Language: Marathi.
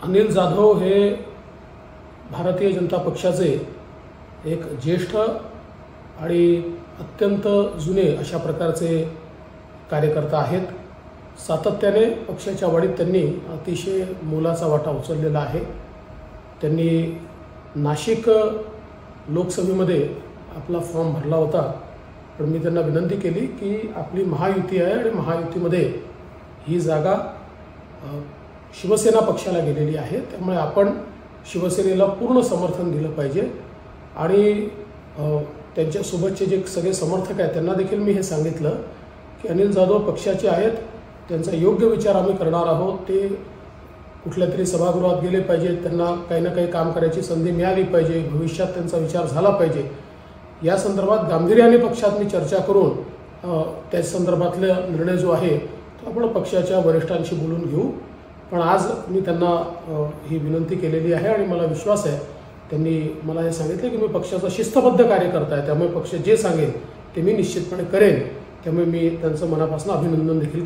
अनिल जाधव हे भारतीय जनता पक्षाचे एक ज्येष्ठ आणि अत्यंत जुने अशा प्रकारचे कार्यकर्ता आहेत। सातत्याने पक्षाच्या वाढीत त्यांनी अतिशय मोलाचा वाटा उचललेला आहे। त्यांनी नाशिक लोकसभेमध्ये आपला फॉर्म भरला होता, पण मी त्यांना विनंती केली की आपली महायुती आहे आणि महायुतीमध्ये ही जागा शिवसेना पक्षाला गेलेली आहे, त्यामुळे आपण शिवसेनेला पूर्ण समर्थन दिलं पाहिजे। आणि त्यांच्यासोबतचे जे सगळे समर्थक आहेत त्यांना देखील मी हे सांगितलं की अनिल जाधव पक्षाचे आहेत, त्यांचा योग्य विचार आम्ही करणार आहोत। ते कुठल्या तरी सभागृहात गेले पाहिजेत, त्यांना काही ना काही काम करायची संधी मिळाली पाहिजे, भविष्यात त्यांचा विचार झाला पाहिजे। या संदर्भात गांभीर्याने पक्षात मी चर्चा करून त्या संदर्भातला निर्णय जो आहे तो आपण पक्षाच्या वरिष्ठांशी बोलून घेऊ। पण आज मी त्यांना ही विनंती केलेली आहे आणि मला विश्वास आहे त्यांनी मला हे सांगितले की मी पक्षाचा शिस्तबद्ध कार्यकर्ता आहे, त्यामुळे पक्ष जे सांगेल ते मी निश्चितपणे करेन। त्यामुळे मी त्यांचं मनापासून अभिनंदन देखील